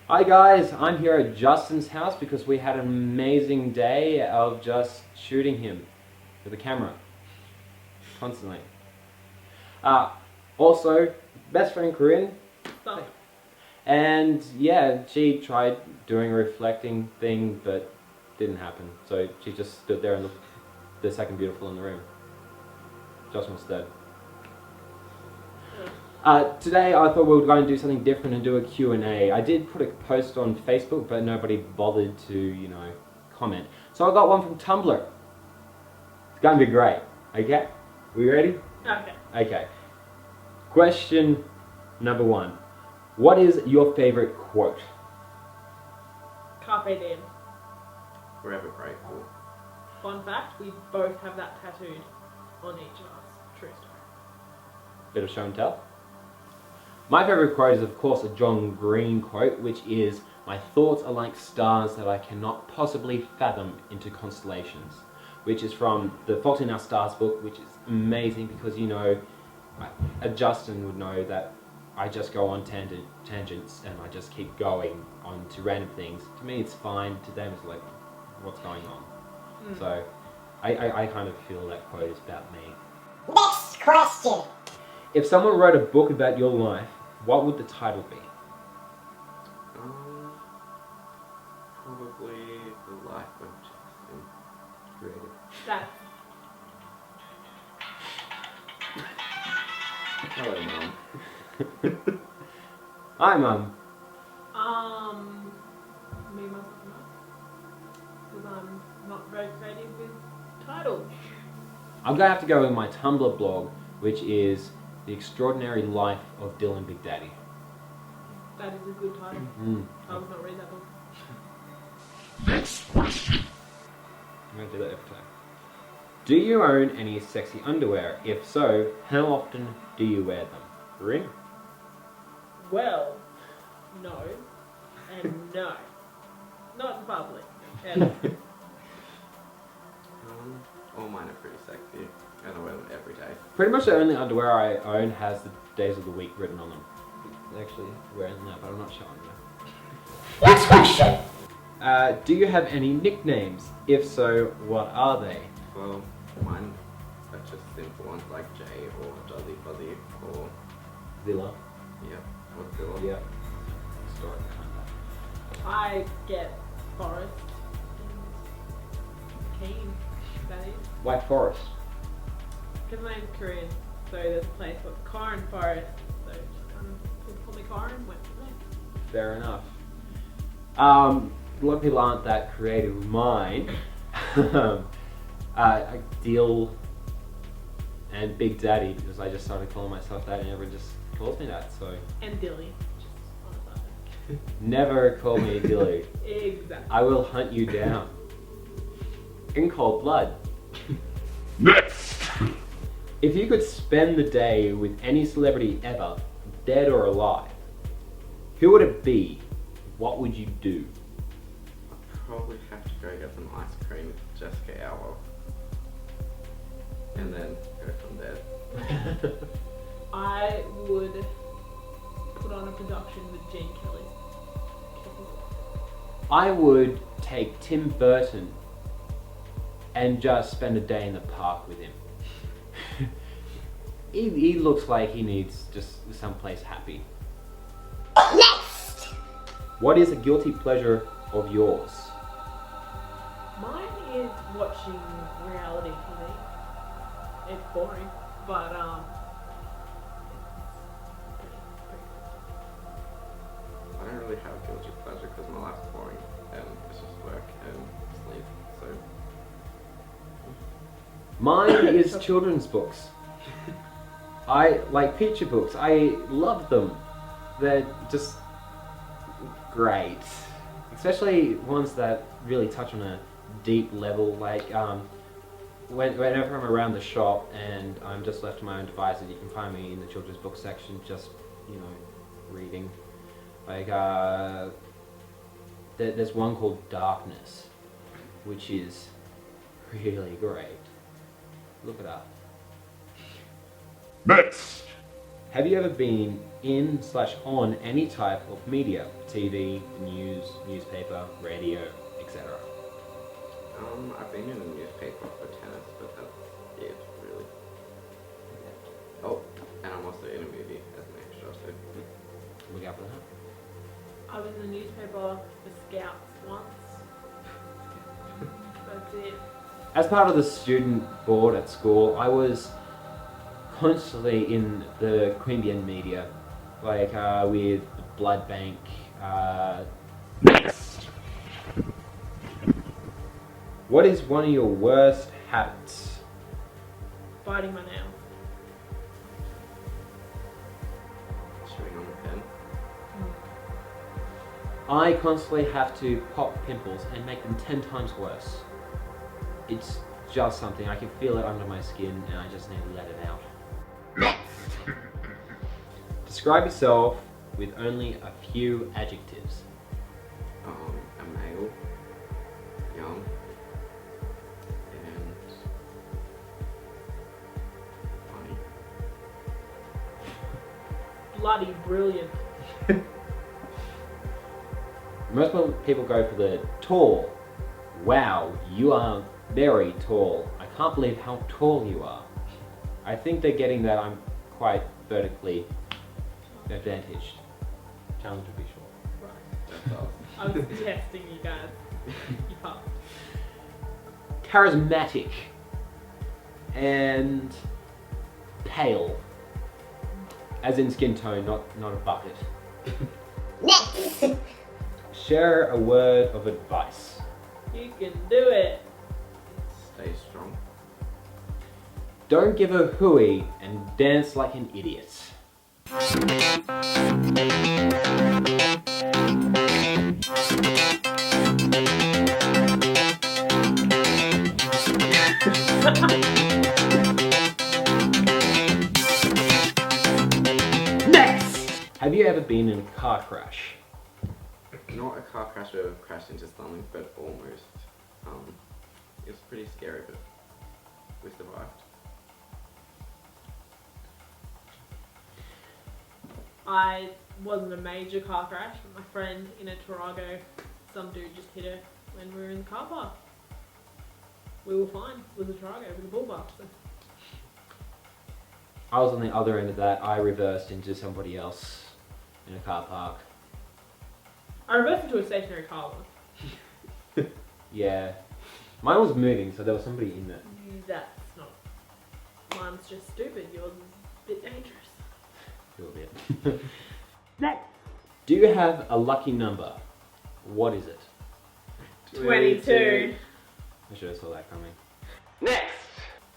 Hi guys, I'm here at Justin's house because we had an amazing day of just shooting him with a camera, constantly. Also, best friend Corinne, Stop. and yeah, she tried doing a reflecting thing but didn't happen. So she just stood there and looked the second beautiful in the room. Justin was dead. Today I thought we were going to do something different and do a Q&A. I did put a post on Facebook, but nobody bothered to, comment. So I got one from Tumblr. It's going to be great. Okay? We ready? Okay. Okay. Question number 1. What is your favorite quote? Carpe diem. Forever grateful. Fun fact, we both have that tattooed on each of us. True story. Bit of show and tell. My favorite quote is, of course, a John Green quote, which is, "My thoughts are like stars that I cannot possibly fathom into constellations," which is from the Fault in Our Stars book, which is amazing because, Justin would know that I just go on tangents and I just keep going on to random things. To me, it's fine. To them, it's like, what's going on? So I kind of feel that quote is about me. Next question. If someone wrote a book about your life, what would the title be? Probably The Life of Justin. Creative. That's Hello, Mum. Hi, Mum. me, myself, and I. Because I'm not very creative with titles. I'm going to have to go with my Tumblr blog, which is The Extraordinary Life of Dylan Big Daddy. That is a good title. I would not read that book. Next question. I'm going to do that every time. Do you own any sexy underwear? If so, how often do you wear them? Ring? Well, no. And no. Not in public. Ever. All mine are pretty sexy, and I wear them every day. Pretty much the only underwear I own has the days of the week written on them. I'm actually wearing them now, but I'm not showing you. Next question. Do you have any nicknames? If so, what are they? Well, mine are just simple ones like Jay or Jolly Fuzzy or Villa. or Philip. Yeah. Story behind that. I get Forest and Keen, that is. White Forest. Because my name's Corinne, so there's a place called Corinne Forest, so just kind of people call me Corinne, went from there. Fair enough. A lot of people aren't that creative with mine. Deal and Big Daddy, because I just started calling myself that and everyone just calls me that, so. And Dilly, just on the side. Never call me Dilly. Exactly. I will hunt you down. In cold blood. Next! If you could spend the day with any celebrity ever, dead or alive, who would it be? What would you do? I'd probably have to go get some ice cream with Jessica Alba. And then go from there. I would put on a production with Gene Kelly. I would take Tim Burton and just spend a day in the park with him. he looks like he needs just someplace happy. Next. What is a guilty pleasure of yours? Mine is watching reality TV. It's boring, but it's pretty I don't really have a guilty pleasure because my life's boring and it's just work and sleep. So Mine is children's books. I like picture books. I love them. They're just great. Especially ones that really touch on a deep level. Like whenever I'm around the shop and I'm just left to my own devices, you can find me in the children's book section just, reading. Like, there's one called Darkness, which is really great. Look it up. Next! Have you ever been in/on any type of media? TV, news, newspaper, radio, etc. I've been in a newspaper for tennis, but that's it, really. Oh, and I'm also in a movie as an extra, so. Look out for that. I was in the newspaper for Scouts once. That's it. As part of the student board at school, I was constantly in the Queanbeyan media, like with the blood bank. Next. What is one of your worst habits? Biting my nails. Chewing on the pen. I constantly have to pop pimples and make them 10 times worse. It's just something, I can feel it under my skin and I just need to let it out. Describe yourself with only a few adjectives. A male, young, and funny. Bloody brilliant. Most people go for the tall. Wow, you are very tall. I can't believe how tall you are. I think they're getting that I'm quite vertically advantaged. Challenge would be short. Right. That's us. I was testing you guys. You passed. Charismatic and pale, as in skin tone, not a bucket. Next. Share a word of advice. You can do it. Stay strong. Don't give a hooey and dance like an idiot. Next! Have you ever been in a car crash? Not a car crash where I've crashed into something, but almost. It was pretty scary, but we survived. I wasn't a major car crash, but my friend in a Tarago, some dude just hit her when we were in the car park. We were fine with the Tarago, with the bull bar. So. I was on the other end of that. I reversed into somebody else in a car park. I reversed into a stationary car once. Yeah. Mine was moving, so there was somebody in there. That's not. Mine's just stupid. Yours is a bit dangerous. A little bit. Next. Do you have a lucky number? What is it? 22. I should have saw that coming. Next.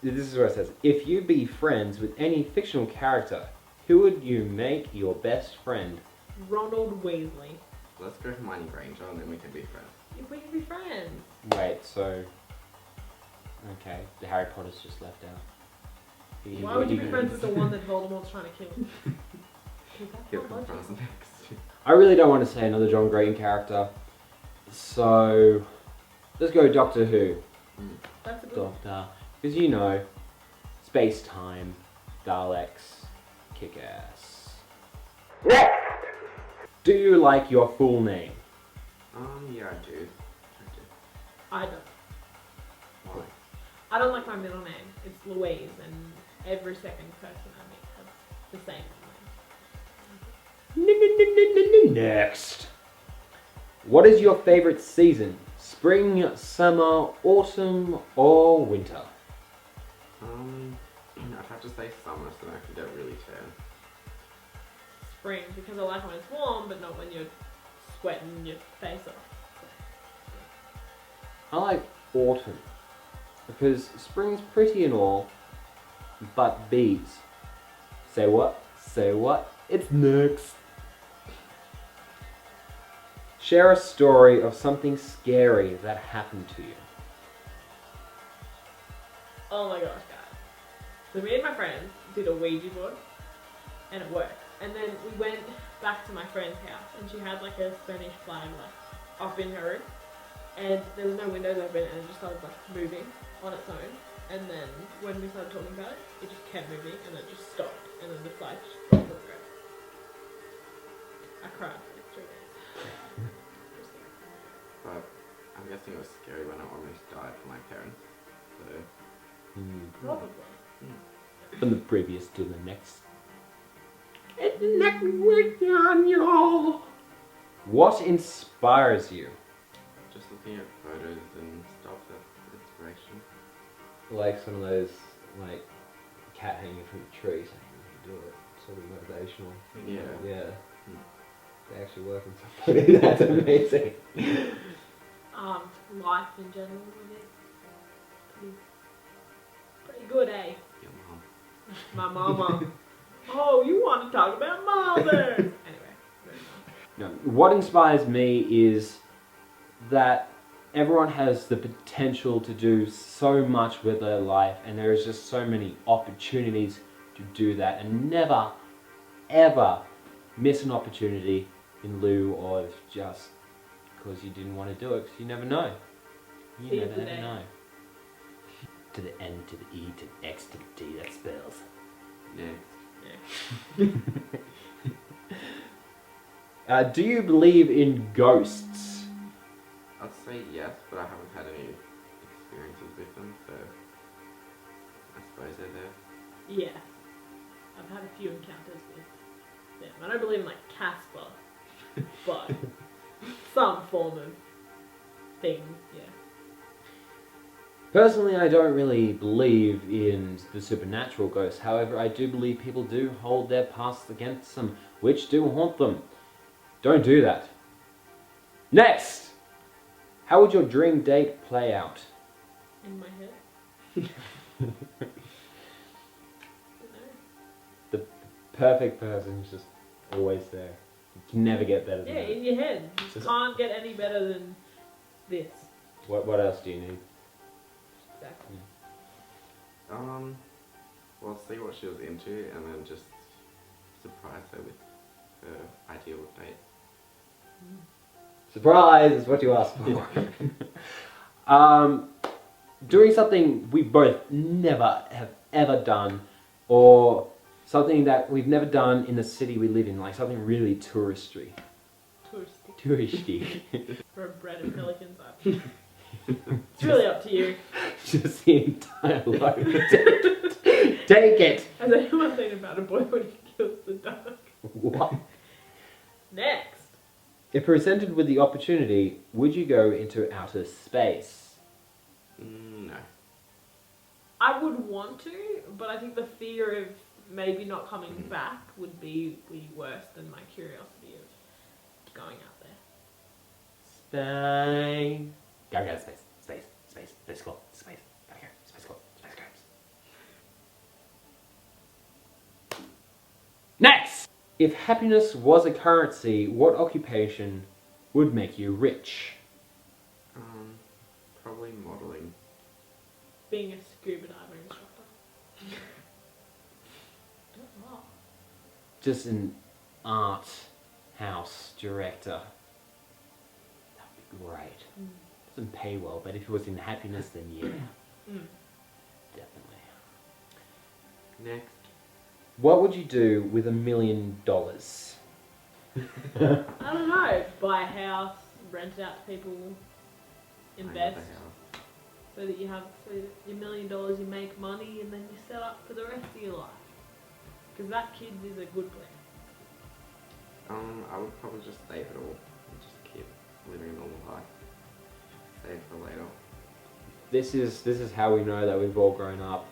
This is where it says, if you be friends with any fictional character, who would you make your best friend? Ronald Weasley. Let's go for Hermione Granger and then we can be friends. If we can be friends. Wait, so... Okay, the Harry Potter's just left out. Why would you be friends with the one that Voldemort's trying to kill? 'Cause that's Give not them logical. friends next. I really don't want to say another John Green character. So... Let's go Doctor Who. That's a good one. Doctor. Because you know, space-time, Daleks, kick-ass. Next. Do you like your full name? Yeah, I do. I don't. Why? I don't like my middle name. It's Louise, and every second person I meet has the same name. Next. What is your favorite season? Spring, summer, autumn, or winter? I'd have to say summer so that I can get really tan. Spring, because I like when it's warm, but not when you're sweating your face off. I like autumn. Because spring's pretty and all, but bees. Say what? Say what? It's next. Share a story of something scary that happened to you. Oh my gosh, guys. So me and my friends did a Ouija board, and it worked. And then we went back to my friend's house, and she had like a Spanish flag like up in her room, and there was no windows open, and it just started like moving on its own. And then when we started talking about it, it just kept moving, and it just stopped. and then the flight just dropped to the ground. I cried for like 3 days. It was scary. But I'm guessing it was scary when I almost died for my parents. So, Probably. From the previous to the next. What inspires you? just looking at photos and stuff, that's inspiration. Like some of those, like, cat hanging from the tree, saying you can do it. Sort of motivational. Yeah. Yeah. They actually work on something. That's amazing. Life in general, I guess. Pretty good, eh? Your mom. My mama. Oh, you want to talk about mother? Anyway. No, what inspires me is that everyone has the potential to do so much with their life, and there is just so many opportunities to do that, and never, ever miss an opportunity in lieu of just because you didn't want to do it, because you never know. You Seize never the ever day. know. To the N, to the E, to the X, to the D, that spells. Next. Yeah. Do you believe in ghosts? I'd say yes, but I haven't had any experiences with them, so I suppose they're there. Yeah. I've had a few encounters with them. I don't believe in like Casper, but some form of thing, yeah. Personally, I don't really believe in the supernatural ghosts. However, I do believe people do hold their pasts against them, which do haunt them. Don't do that. Next! How would your dream date play out? In my head. Don't know. Perfect person is just always there. You can never get better than Yeah, that. in your head. You Just- can't get any better than this. What else do you need? Exactly. Well, see what she was into, and then just surprise her with her ideal date. Surprise is what you asked for. Doing something we both never have ever done, or something that we've never done in the city we live in, like something really touristy. Touristy. Touristy. For bread and pelicans. It's really up to you. Just the entire load. Take it. Has anyone seen about a boy when he kills the dog? What? Next. If presented with the opportunity, would you go into outer space? No. I would want to, but I think the fear of maybe not coming back would be worse than my curiosity of going out there. Space. Go, space. Space. Space. Space club. Space. Gotta go. Space club. Space clubs. Next! If happiness was a currency, what occupation would make you rich? Probably modeling. Being a scuba diver instructor. Don't know. Just an art house director. That'd be great. Doesn't pay well, but if it was in happiness, then yeah. Definitely. Next. What would you do with $1 million? I don't know. Buy a house, rent it out to people, invest, Another house. so that your $1 million, you make money, and then you set up for the rest of your life. Because that, kids, is a good plan. I would probably just save it all and just keep living a normal life. Save for later. This is how we know that we've all grown up.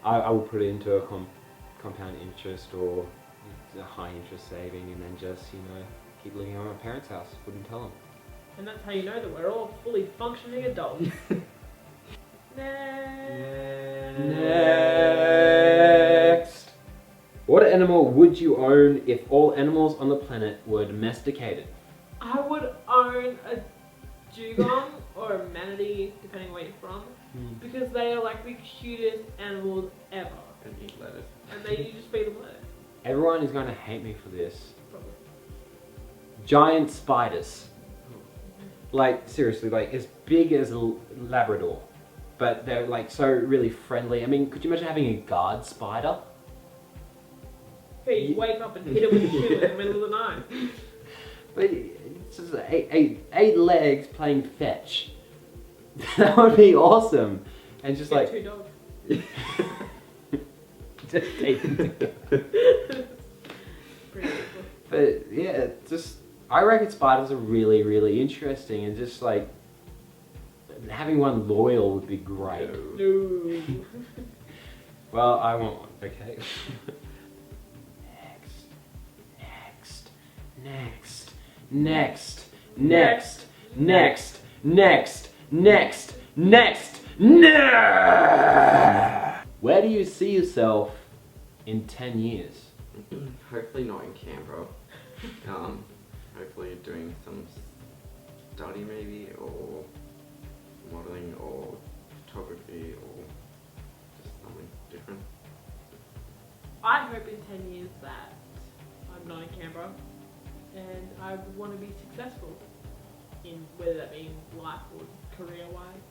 I would put it into a compound interest or a high interest saving, and then just keep living at my parents' house. Wouldn't tell them. And that's how you know that we're all fully functioning adults. Next. What animal would you own if all animals on the planet were domesticated? I would own a dugong or a manatee, depending where you're from, because they are like the cutest animals ever. And eat lettuce. And they you just feed them lettuce. Everyone is going to hate me for this. Probably. Giant spiders. Like, seriously, like as big as a Labrador. But they're like so really friendly. I mean, could you imagine having a guard spider? You wake up and hit it with a shoe in the middle of the night. But it's just eight legs playing fetch. That would be awesome. And just Get like 2 dogs. just take them together. Pretty cool. But yeah, just I reckon spiders are really, really interesting, and just like having one loyal would be great. No. Well, I want one. Okay. Next. Where do you see yourself in 10 years? Hopefully not in Canberra. Hopefully doing some study maybe, or modelling, or photography, or just something different. I hope in 10 years that I'm not in Canberra and I want to be successful in whether that be in life or career-wise.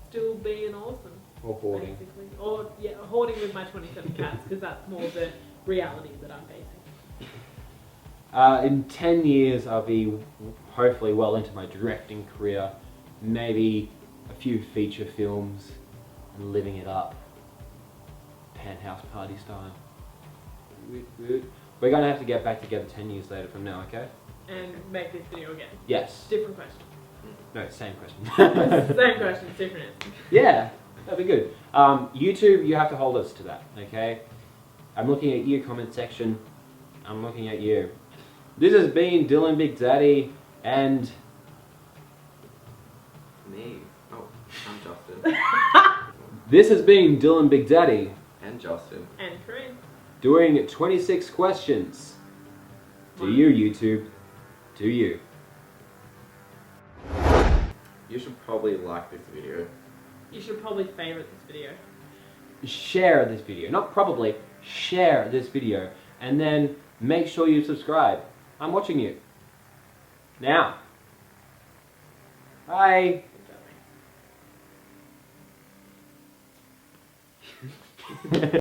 Still being awesome. Or hoarding? Basically. Or, yeah, hoarding with my 27 cats because that's more the reality that I'm facing. In 10 years, I'll be hopefully well into my directing career, maybe a few feature films, and living it up, penthouse party style. We're gonna have to get back together 10 years later from now, okay? And make this video again. Yes. Different question. No, same question. Same question, different answer. Yeah, that'd be good. YouTube, you have to hold us to that, okay? I'm looking at your comment section. I'm looking at you. This has been Dylan Big Daddy and Me? Oh, I'm Justin. this has been Dylan Big Daddy And Justin. And Corinne. doing 26 questions. Do you, YouTube? Do you? You should probably like this video. You should probably favorite this video. Share this video. Not probably, share this video. And then make sure you subscribe. I'm watching you. Now. Bye. Good job, mate.